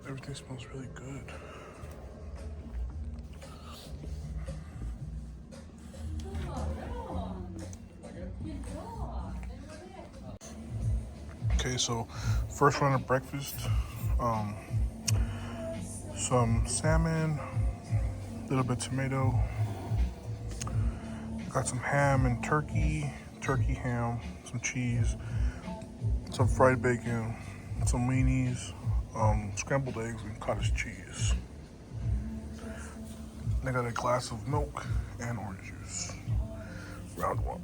Everything smells really good. Okay, so first round of breakfast, some salmon, a little bit of tomato. Got some ham and turkey ham, some cheese, some fried bacon, some weenies, scrambled eggs, and cottage cheese. I got a glass of milk and orange juice. Round one.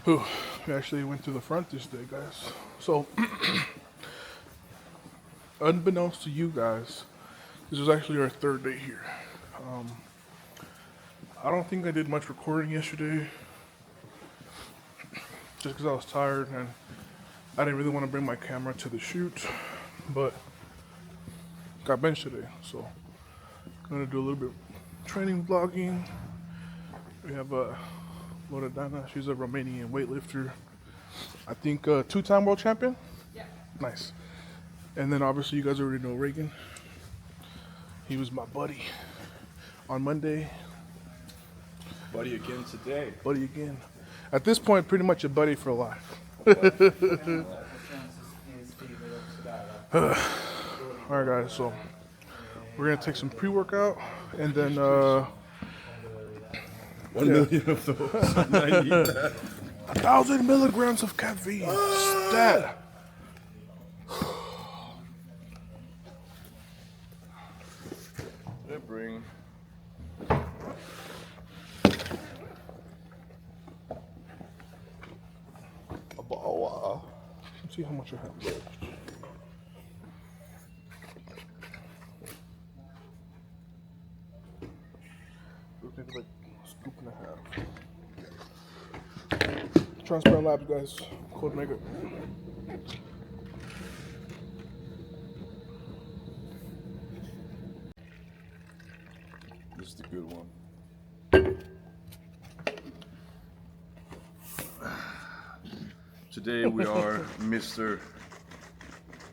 Whew, we actually went to the front this day, guys. So, unbeknownst to you guys, this was actually our third day here. I don't think I did much recording yesterday, just because I was tired and I didn't really want to bring my camera to the shoot, but got benched today, so I'm gonna do a little bit of training vlogging. We have Loredana, she's a Romanian weightlifter. I think two-time world champion? Yeah. Nice. And then obviously you guys already know Reagan. He was my buddy on Monday. Buddy again today. Buddy again. At this point, pretty much a buddy for life. Alright guys, so we're gonna take some pre-workout and then 1 million of those. I need that. 1,000 milligrams of caffeine. Stat. They bring a ball. Let's see how much I have left. Looks like a scoop and a half. Transparent Labs, guys. Code Mega. This is the good one. Today we are Mr.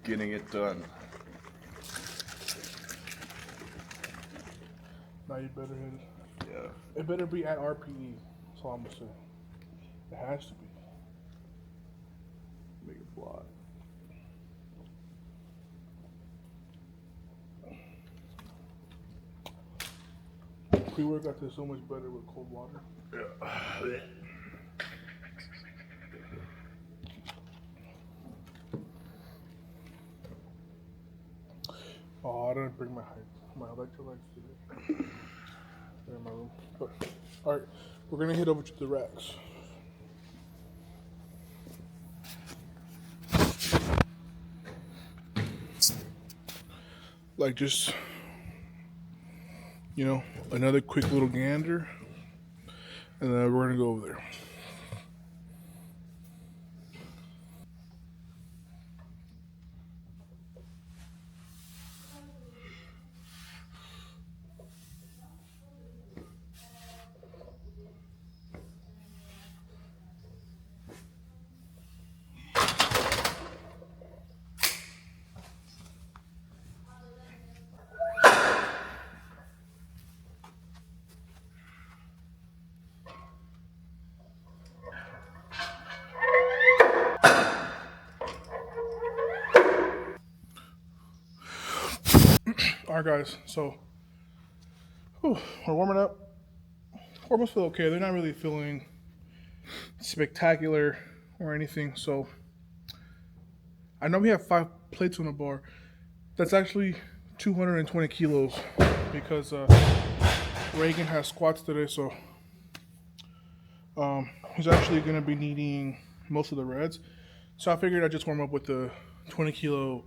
Getting It Done. Now you better hit it. Yeah. It better be at RPE. That's all I'm gonna say. It has to be. Make it fly. Pre-workout is so much better with cold water. Yeah. Oh, I didn't bring my electrolytes today. They're in my room. But all right, we're gonna head over to the racks. Like just, you know, another quick little gander, and then we're gonna go over there. All right, guys. So, we're warming up. Warm-ups feel okay. They're not really feeling spectacular or anything. So, I know we have 5 plates on the bar. That's actually 220 kilos because Reagan has squats today. So, he's actually going to be needing most of the reds. So I figured I'd just warm up with the 20 kilo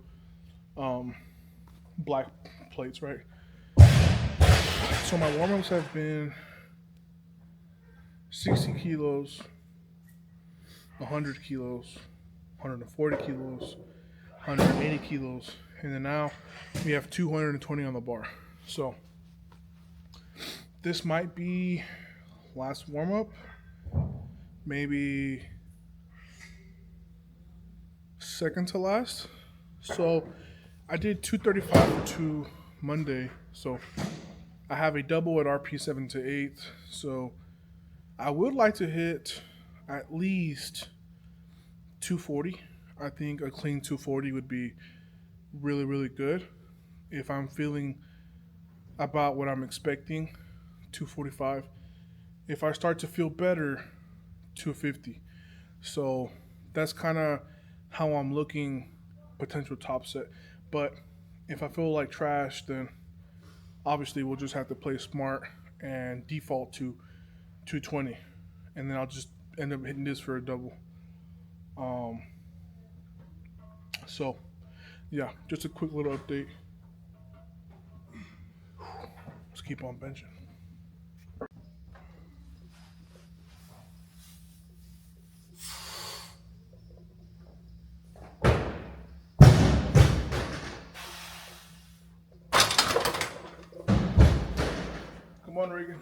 black plates, right? Let's So my warm-ups have been 60 kilos, 100 kilos, 140 kilos, 180 kilos, and then now we have 220 on the bar. So this might be last warm-up, maybe second to last. So I did 235 for 2 Monday, so I have a double at RP 7 to 8. So I would like to hit at least 240. I think a clean 240 would be really, really good. If I'm feeling about what I'm expecting, 245. If I start to feel better, 250. So that's kind of how I'm looking potential top set. But if I feel like trash, then obviously we'll just have to play smart and default to 220. And then I'll just end up hitting this for a double. So yeah, just a quick little update. Let's keep on benching. Come on, Reagan.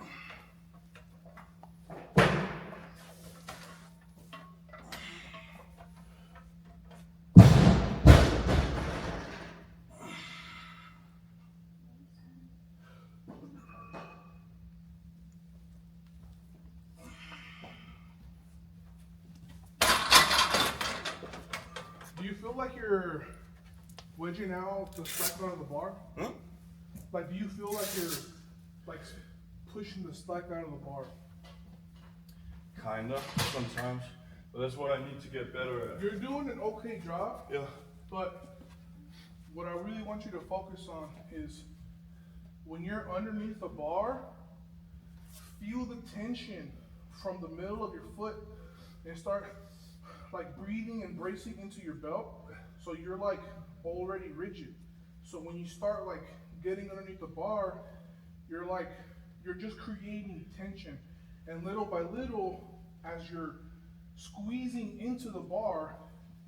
Do you feel like you're wedging out the slack out of the bar? Huh? Like, do you feel like you're like pushing the slack out of the bar? Kinda, sometimes. But that's what I need to get better at. You're doing an okay job, Yeah. but what I really want you to focus on is when you're underneath the bar, feel the tension from the middle of your foot and start like breathing and bracing into your belt. So you're like already rigid. So when you start like getting underneath the bar, you're just creating tension. And little by little, as you're squeezing into the bar,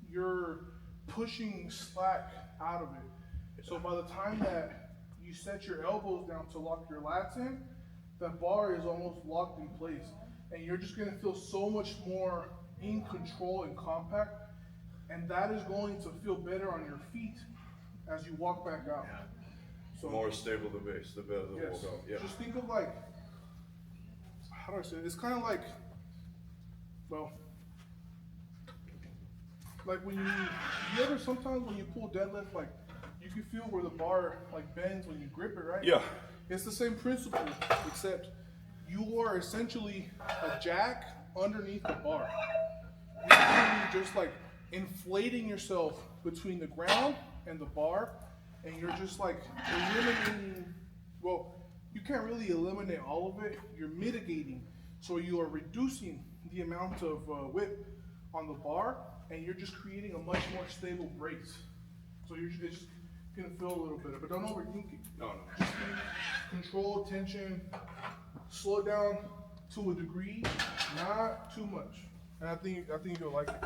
you're pushing slack out of it. So by the time that you set your elbows down to lock your lats in, the bar is almost locked in place. And you're just gonna feel so much more in control and compact. And that is going to feel better on your feet as you walk back out. The more stable the base, the better the Yes. walk out. Yeah. Just think of like, how do I say it? It's kind of like, well, like when you ever sometimes when you pull deadlift, like you can feel where the bar like bends when you grip it, right? Yeah. It's the same principle, except you are essentially a jack underneath the bar. You're literally just like inflating yourself between the ground and the bar, and you're just like eliminating, well, you can't really eliminate all of it, you're mitigating. So you are reducing the amount of whip on the bar, and you're just creating a much more stable brace. So it's just gonna feel a little better, but don't overthink it. No. Just control tension, slow it down to a degree, not too much. And I think you'll like it.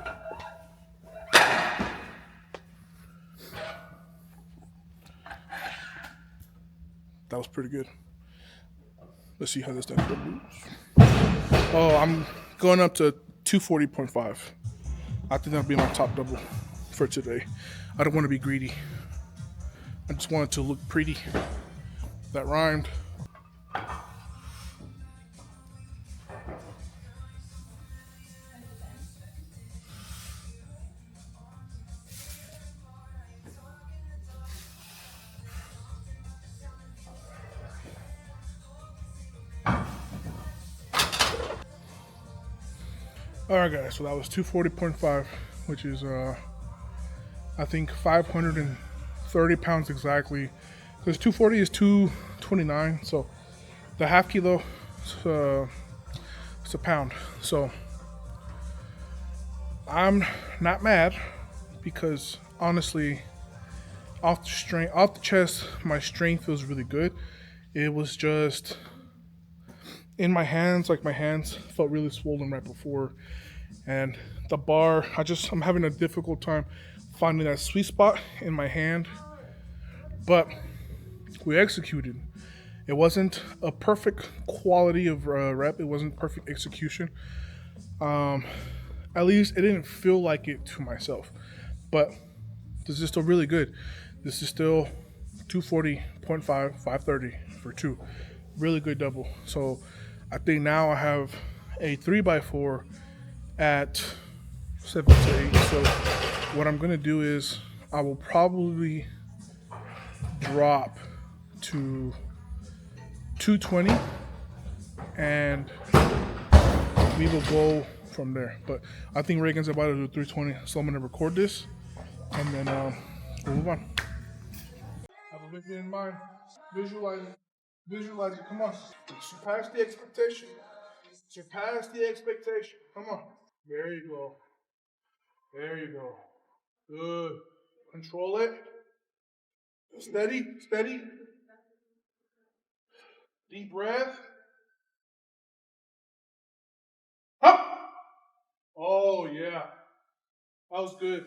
That was pretty good. Let's see how this does. Oh, I'm going up to 240.5. I think that'll be my top double for today. I don't want to be greedy. I just want it to look pretty. That rhymed. Alright guys, so that was 240.5, which is I think 530 pounds exactly. Because 240 is 229, so the half kilo it's a pound. So I'm not mad because honestly off the chest my strength feels really good. It was just in my hands, like my hands felt really swollen right before, and the bar, I'm having a difficult time finding that sweet spot in my hand. But we executed. It wasn't a perfect quality of rep. It wasn't perfect execution. Um, at least it didn't feel like it to myself. But this is still really good. This is still 240.5, 530 for two. Really good double. So I think now I have a 3x4 at 7 to 8. So what I'm going to do is I will probably drop to 220 and we will go from there. But I think Reagan's about to do 320, so I'm going to record this and then we'll move on. Have a vision in mind. Visualize it. Visualize it. Come on. Surpass the expectation. Surpass the expectation. Come on. There you go. There you go. Good. Control it. Steady. Steady. Deep breath. Up. Oh, yeah. That was good.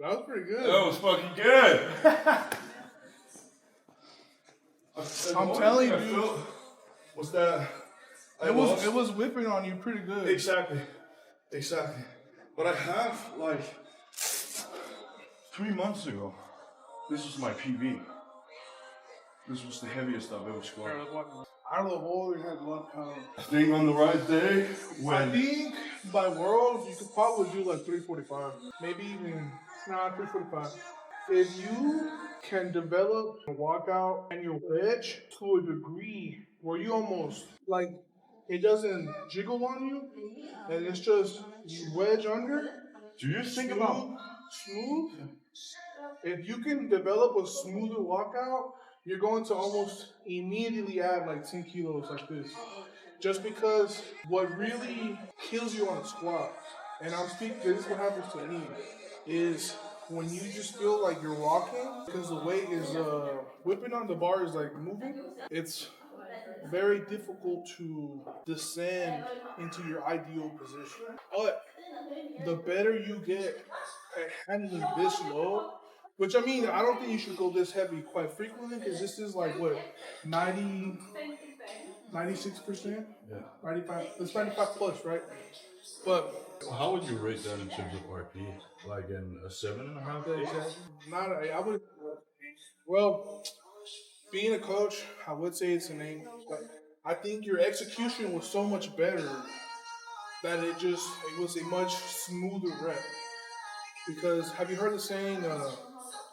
That was pretty good. That was fucking good. I'm telling you, dude. Was that? It was whipping on you pretty good. Exactly. But I have like 3 months ago. This was my PB. This was the heaviest I've ever scored. Out of the hole, you had 1 pound. I think on the right day, I think by worlds, you could probably do like 345. Maybe even, 345. If you can develop a walkout and your wedge to a degree where you almost, like, it doesn't jiggle on you, and it's just, you wedge under. Do you think about Smooth? If you can develop a smoother walkout, you're going to almost immediately add like 10 kilos like this. Just because what really kills you on a squat, and I'm speaking, this is what happens to me, is when you just feel like you're rocking, because the weight is whipping on the bar is like moving, it's very difficult to descend into your ideal position. But the better you get at handling this load, which I mean, I don't think you should go this heavy quite frequently because this is like what, 90, 96%? Yeah. 95, it's 95 plus, right? But how would you rate that in terms of RP? Like in a 7.5? not, I would, well, being a coach, I would say it's an 8, but I think your execution was so much better that it was a much smoother rep. Because have you heard the saying,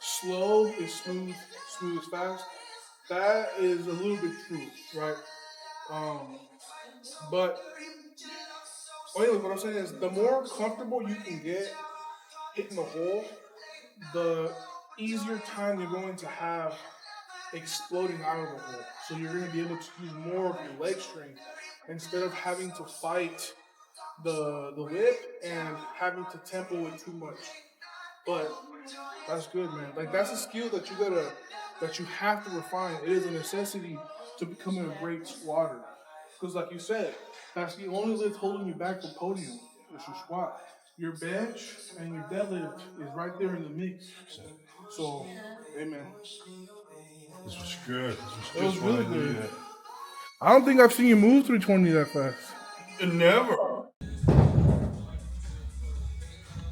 slow is smooth, smooth is fast? That is a little bit true, right? But anyway, what I'm saying is the more comfortable you can get hitting the hole, the easier time you're going to have exploding out of the hole. So you're going to be able to use more of your leg strength instead of having to fight the whip and having to tempo it too much. But that's good, man. Like that's a skill that you have to refine. It is a necessity to becoming a great squatter. Because like you said, that's the only lift holding you back from podium. It's your squat. Your bench and your deadlift is right there in the mix. So, hey man. This was good. It was really good. I don't think I've seen you move 320 that fast. Never.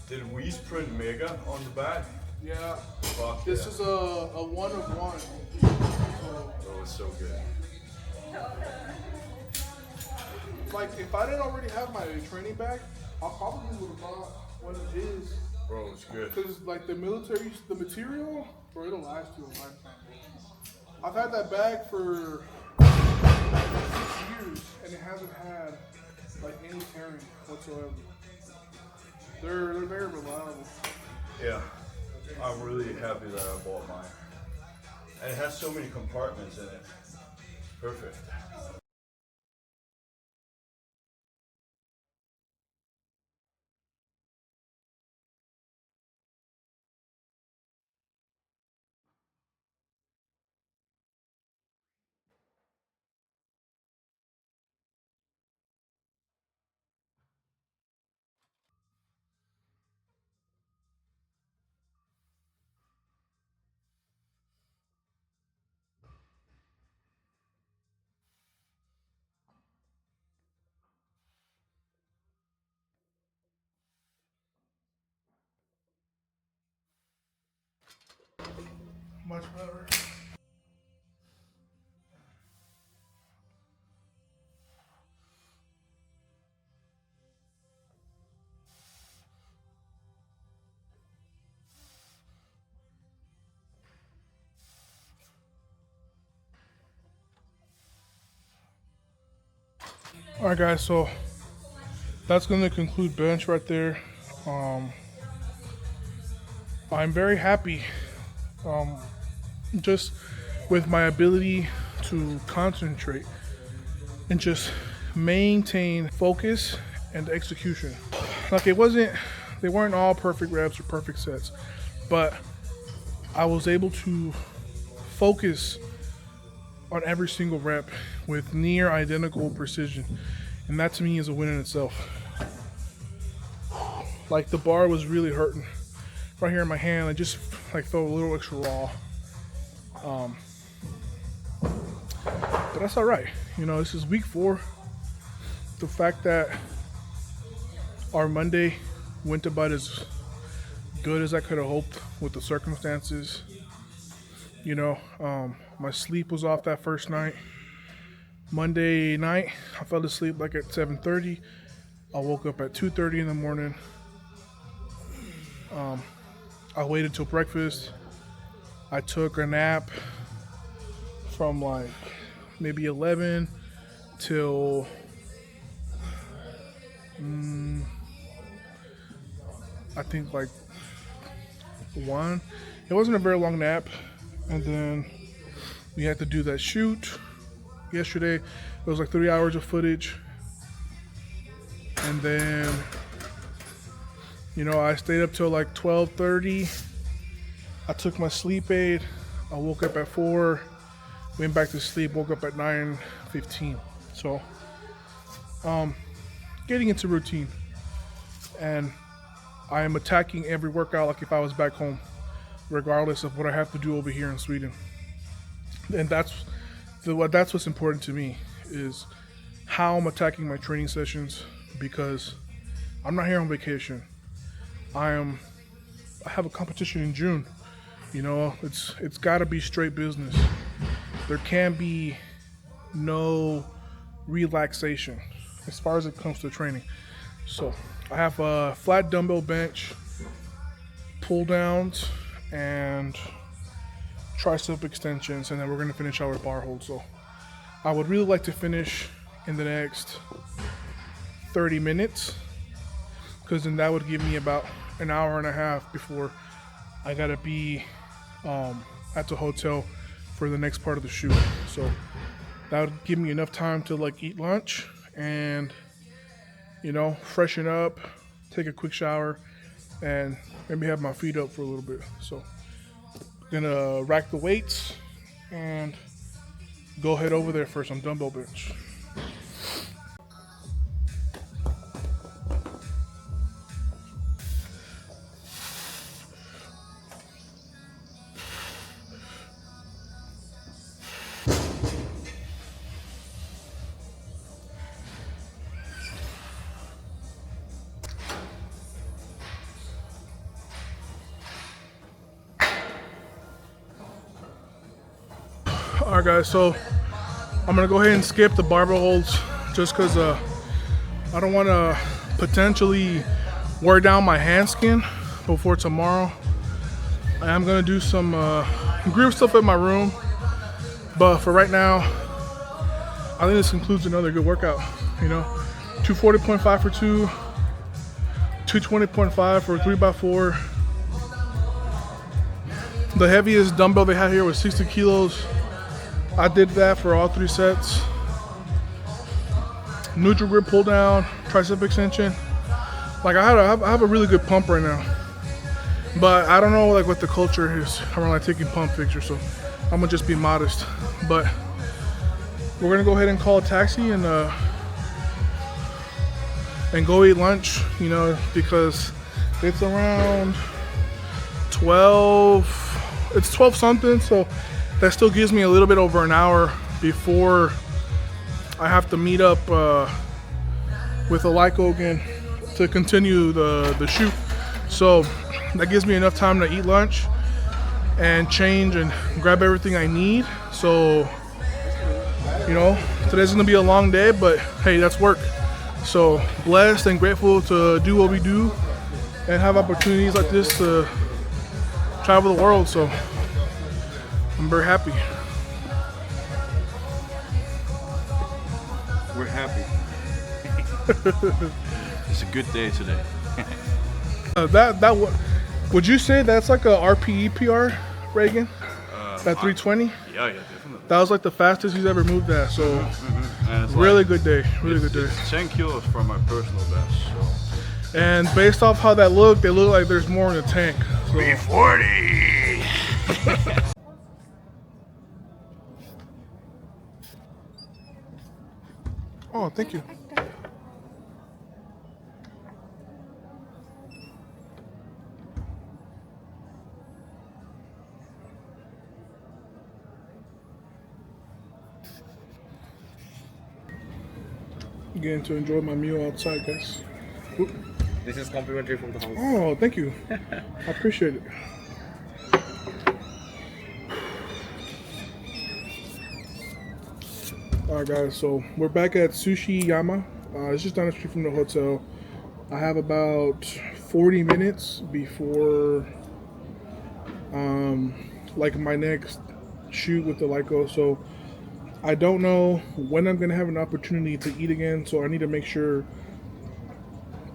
Did we sprint mega on the back? Yeah. Fuck This yeah. is a 1 of 1. Oh, it's so good. Like if I didn't already have my training bag, I probably would have bought one of his. Bro, it's good. Because like the material, bro, it'll last you a lifetime. I've had that bag for 6 years and it hasn't had like any tearing whatsoever. They're very reliable. Yeah, I'm really happy that I bought mine. And it has so many compartments in it. Perfect. Much better. All right, guys, so that's going to conclude bench right there. I'm very happy just with my ability to concentrate and just maintain focus and execution. Like they weren't all perfect reps or perfect sets, but I was able to focus on every single rep with near identical precision. And that to me is a win in itself. Like the bar was really hurting right here in my hand. I just like felt a little extra raw. But that's all right. You know, this is week 4. The fact that our Monday went about as good as I could have hoped with the circumstances. You know, my sleep was off that first night. Monday night, I fell asleep like at 7:30. I woke up at 2:30 in the morning. I waited till breakfast. I took a nap from like maybe 11 till I think like 1. It wasn't a very long nap. And then we had to do that shoot yesterday. It was like 3 hours of footage. And then, you know, I stayed up till like 12:30. I took my sleep aid. I woke up at 4, went back to sleep, woke up at 9:15. So, getting into routine. And I am attacking every workout like if I was back home, regardless of what I have to do over here in Sweden. And that's what's important to me, is how I'm attacking my training sessions, because I'm not here on vacation. I have a competition in June. You know, it's got to be straight business. There can be no relaxation as far as it comes to training. So I have a flat dumbbell bench, pull downs, and tricep extensions, and then we're going to finish our bar hold. So I would really like to finish in the next 30 minutes, because then that would give me about an hour and a half before I got to be at the hotel for the next part of the shoot. So that would give me enough time to like eat lunch and, you know, freshen up, take a quick shower, and maybe have my feet up for a little bit. So gonna rack the weights and go head over there for some dumbbell bench. Alright guys, so I'm gonna go ahead and skip the barbell holds just because I don't want to potentially wear down my hand skin before tomorrow. I am gonna do some group stuff in my room, but for right now, I think this concludes another good workout. You know, 240.5 for 2, 220.5 for 3x4. The heaviest dumbbell they had here was 60 kilos. I did that for all 3 sets. Neutral grip pull down, tricep extension. Like I have a really good pump right now, but I don't know like what the culture is around like taking pump pictures, so I'm gonna just be modest. But we're gonna go ahead and call a taxi and go eat lunch. You know, because it's around 12. It's 12 something, so that still gives me a little bit over an hour before I have to meet up with Aliko again to continue the shoot. So that gives me enough time to eat lunch, and change and grab everything I need. So, you know, today's gonna be a long day, but hey, that's work. So blessed and grateful to do what we do and have opportunities like this to travel the world. So I'm very happy. We're happy. It's a good day today. Would you say that's like a RPE PR, Reagan? That 320? Yeah, definitely. That was like the fastest he's ever moved at. So And it's really like, good day. Really good day. It's 10 kilos from my personal best. So. And based off how that looked, they look like there's more in the tank. So. 340. Oh, thank you. Getting to enjoy my meal outside, guys. Whoop. This is complimentary from the house. Oh, thank you. I appreciate it. Alright guys, so we're back at Sushi Yama. It's just down the street from the hotel. I have about 40 minutes before like my next shoot with the Lyco. So I don't know when I'm gonna have an opportunity to eat again, so I need to make sure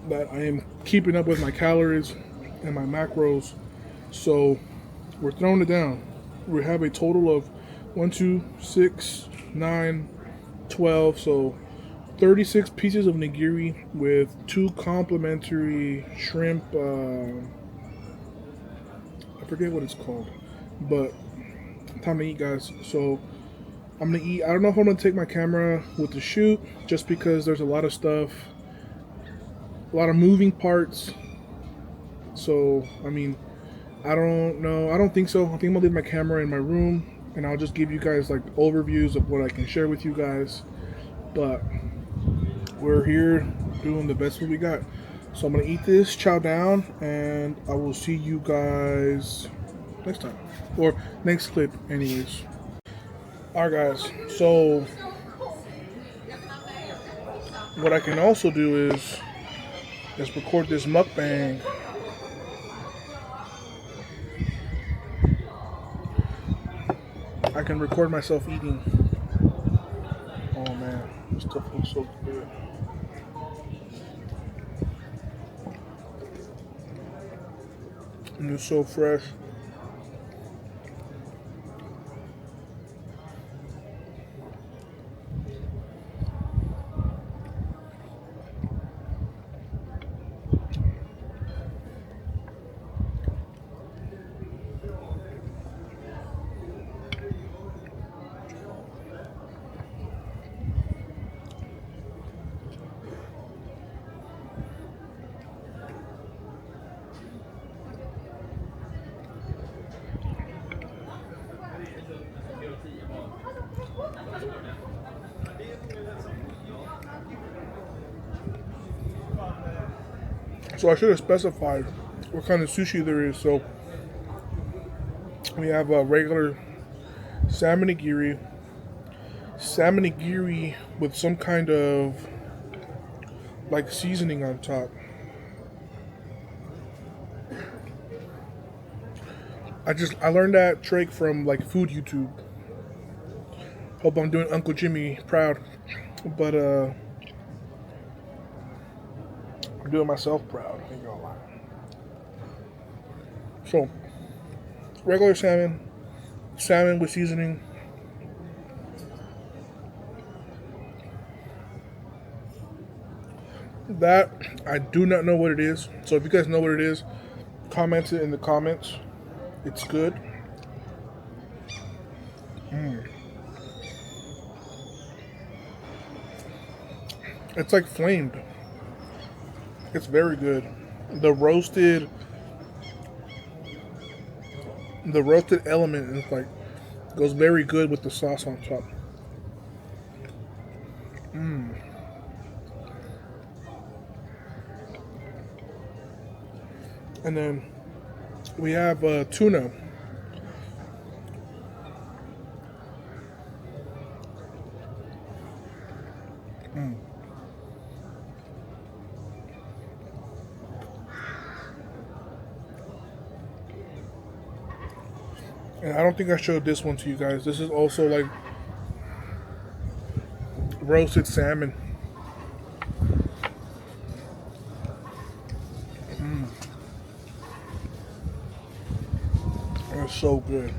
that I am keeping up with my calories and my macros. So we're throwing it down. We have a total of 1, 2, 6, 9, 12, so 36 pieces of nigiri with 2 complimentary shrimp, I forget what it's called, but time to eat, guys. So I'm gonna eat. I don't know if I'm gonna take my camera with the shoot, just because there's a lot of stuff, a lot of moving parts. So I mean, I don't know. I don't think so. I think I'm gonna leave my camera in my room, and I'll just give you guys like overviews of what I can share with you guys. But we're here doing the best we got. So I'm gonna eat this, chow down, and I will see you guys next time, or next clip anyways. Alright guys, so what I can also do is record this mukbang. I can record myself eating. Oh man, this stuff looks so good. And it's so fresh. So I should have specified what kind of sushi there is. So we have a regular salmon nigiri with some kind of like seasoning on top. I learned that trick from like food YouTube. Hope I'm doing Uncle Jimmy proud, but I'm doing myself proud. I ain't gonna lie. So regular salmon with seasoning. That I do not know what it is. So if you guys know what it is, comment it in the comments. It's good. It's like flamed. It's very good. The roasted element is like goes very good with the sauce on top. And then we have tuna. And I don't think I showed this one to you guys. This is also like roasted salmon. It's so good.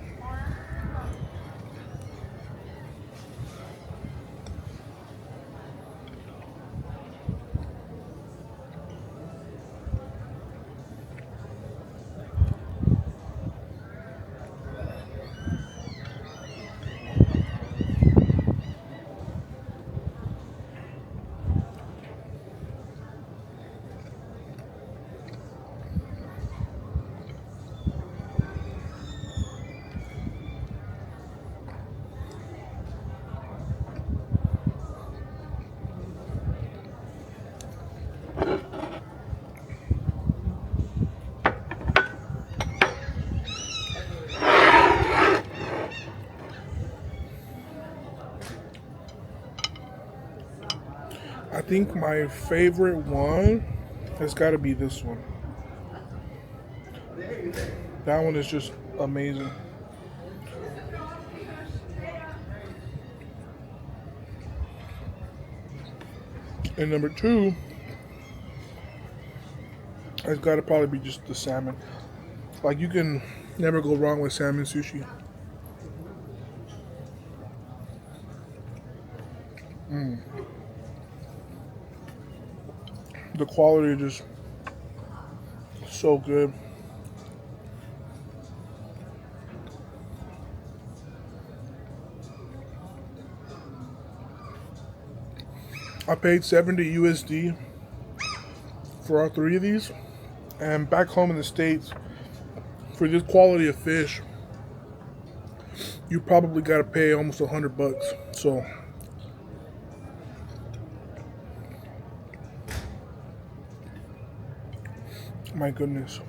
I think my favorite one has got to be this one. That one is just amazing. And number two has got to probably be just the salmon. Like, you can never go wrong with salmon sushi. The quality is just so good. I paid 70 USD for all three of these. And back home in the States, for this quality of fish, you probably got to pay almost $100. So, my goodness.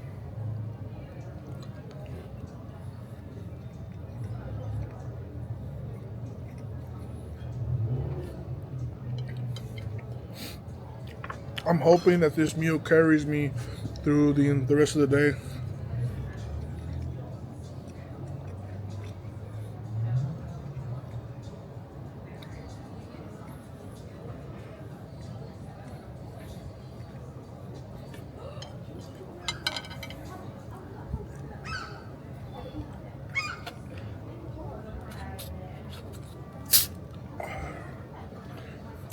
I'm hoping that this meal carries me through the rest of the day.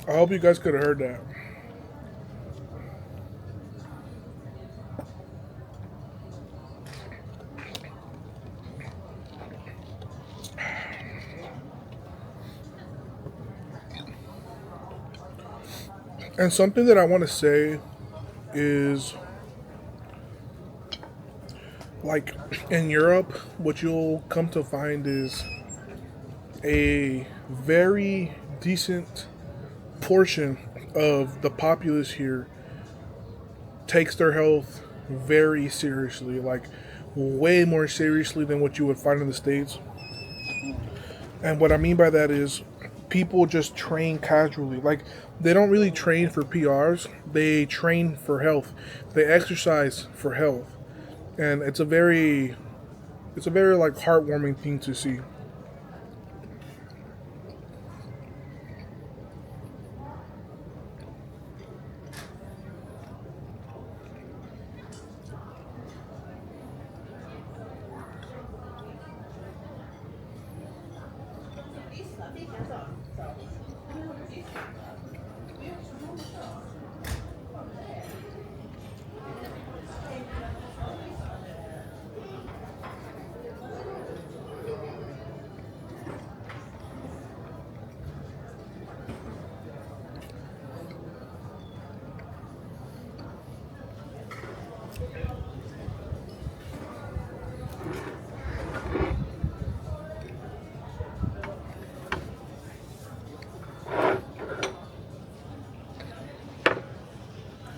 I hope you guys could have heard that. And something that I want to say is, like, in Europe, what you'll come to find is a very decent portion of the populace here takes their health very seriously, like way more seriously than what you would find in the States. And what I mean by that is people just train casually. Like, they don't really train for PRs, they train for health. They exercise for health. And it's a very like heartwarming thing to see.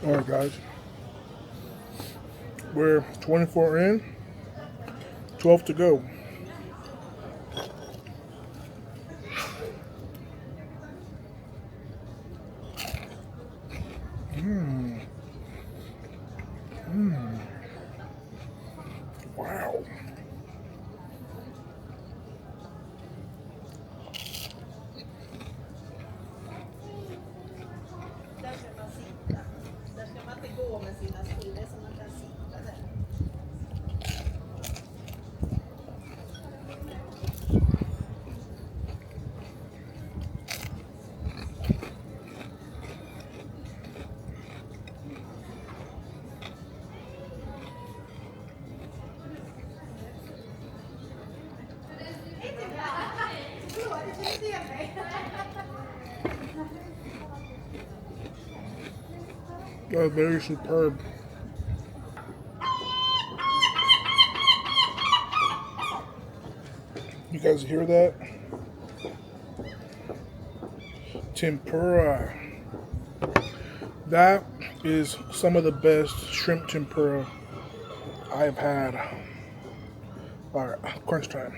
Alright guys, we're 24 in, 12 to go. Wow. Very superb. You guys hear that? Tempura. That is some of the best shrimp tempura I've had. Alright, crunch time.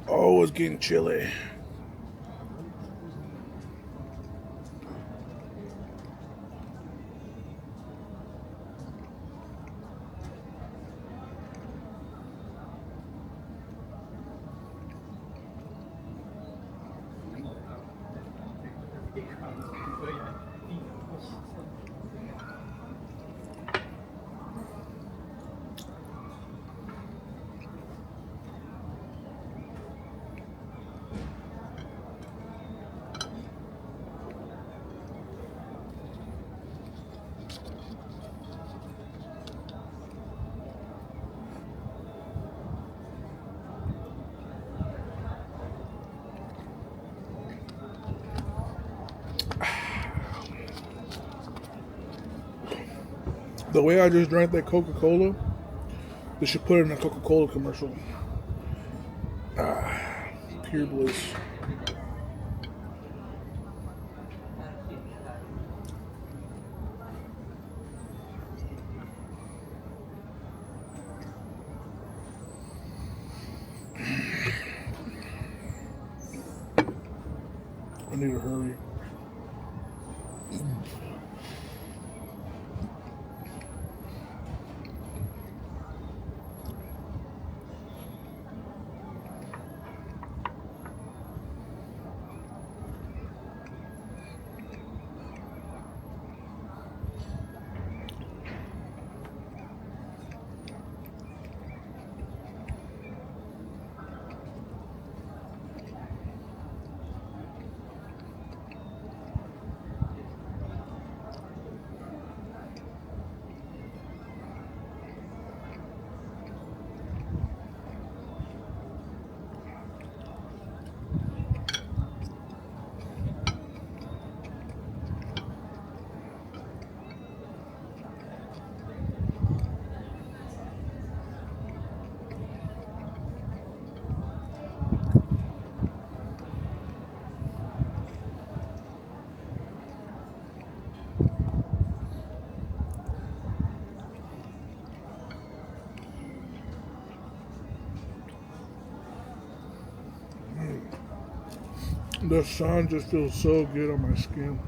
Oh, it's getting chilly. The way I just drank that Coca-Cola, they should put it in a Coca-Cola commercial. Pure bliss. I need to hurry. The sun just feels so good on my skin.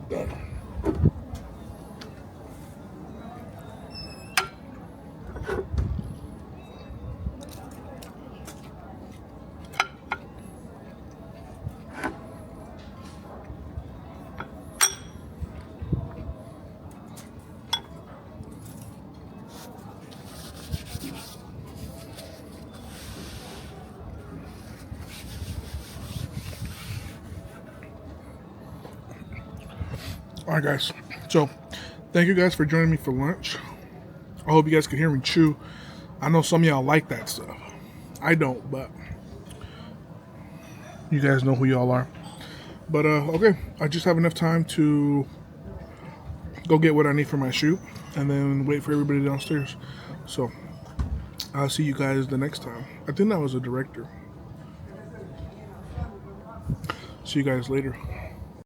Done. Alright guys, so thank you guys for joining me for lunch. I hope you guys can hear me chew. I know some of y'all like that stuff. I don't, but you guys know who y'all are. But okay, I just have enough time to go get what I need for my shoot and then wait for everybody downstairs. So I'll see you guys the next time. I think that was a director. See you guys later.